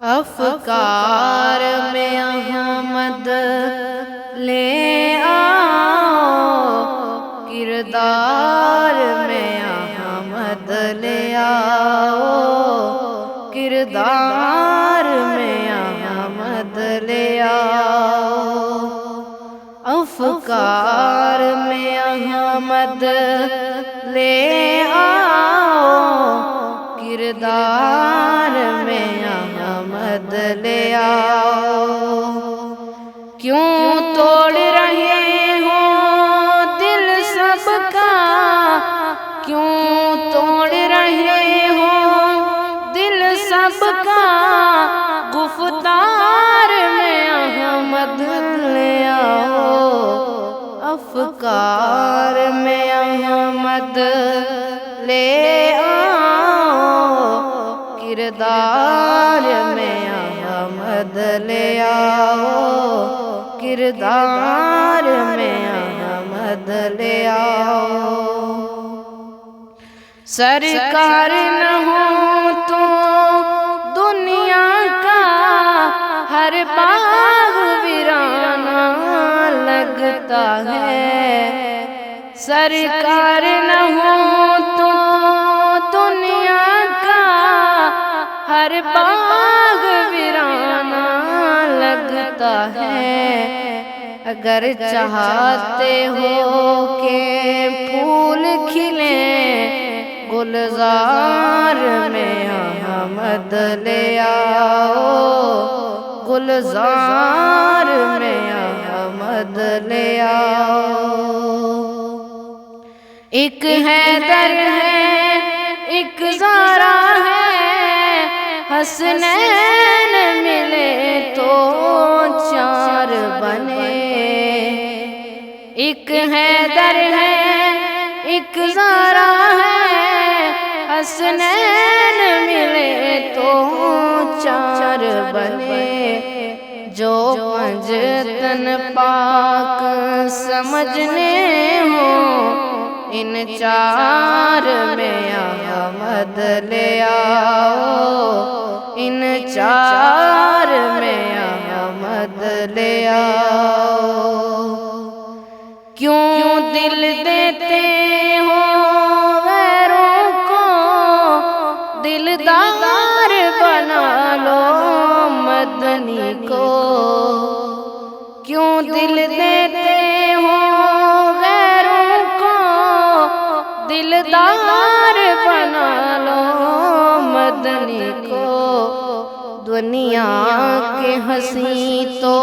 افکار میں احمد لے آؤ، کردار میں احمد لے آؤ، کردار میں احمد لے آؤ، افکار میں احمد لے آؤ، کردار میں احمد لے آؤ۔ کیوں توڑ رہے ہو دل سب کا، کیوں توڑ رہے ہو دل سب کا، گفتار میں احمد لے آؤ، افکار میں احمد لے آؤ، کردار میں احمد لے آؤ، کردار میں احمد لے آؤ۔ سرکار نہ ہو تو دنیا کا ہر باغ ویرانہ لگتا ہے، سرکار نہ ہو تو دنیا کا ہر باغ ویرانہ لگتا ہے۔ اگر چاہتے ہو کہ پھول کھلیں گلزار میں احمد لے آؤ، گلزار میں احمد لے آؤ۔ ایک حیدر ہے ایک زہرا ہے، حسنین ملے تو چار بنے۔ ایک حیدر ہے ایک زہرا ہے، حسنین ملے تو چار بنے۔ جو پنجتن پاک سمجھنے ہوں ان چار میں احمد لے آؤ، ان چار میں احمد لے آؤ۔ کیوں دل دیتے ہو غیروں کو، دلدار بنا لو مدنی کو۔ کیوں دل دیتے ہو غیروں کو، دلدار بنا لو مدنی کو۔ دنیا کے ہنسی تو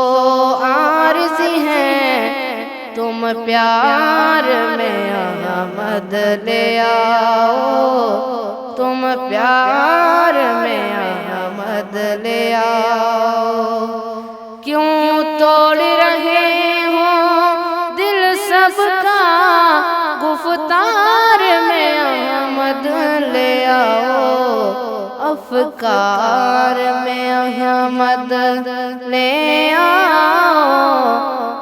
عارضی ہیں، تم پیار میں احمد لے آؤ، تم پیار میں احمد لے آؤ۔ کیوں توڑ رہے ہو دل سب کا، گفتار میں احمد لے آؤ، افکار میں احمد لے آؤ،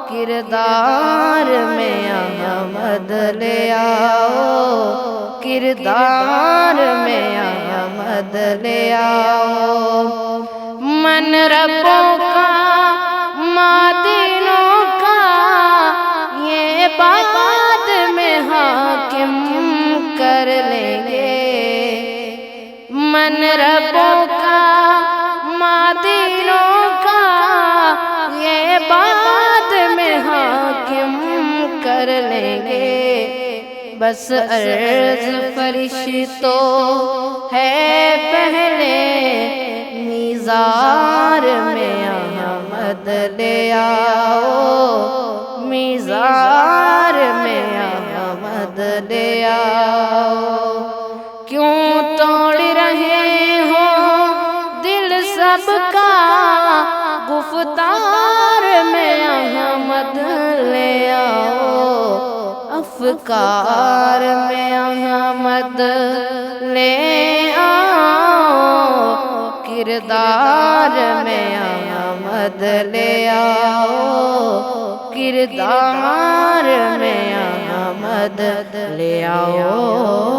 کردار میں احمد لے آؤ، کردار میں احمد لے آؤ۔ من ربوں کا مادینوں کا، یہ بعد میں حاکم کر لیں گے۔ من ربوں کا مادینوں کا، یہ بعد میں حاکم کر لیں گے۔ بس عرض فرشتوں ہے پہلے، میزار میں احمد لے آؤ، میزار میں احمد لے آؤ۔ کیوں توڑ رہے ہو دل سب کا، گفتار میں احمد لے آؤ، افکار میں احمد لے آؤ، کردار میں احمد لے آؤ، کردار میں احمد لے آؤ۔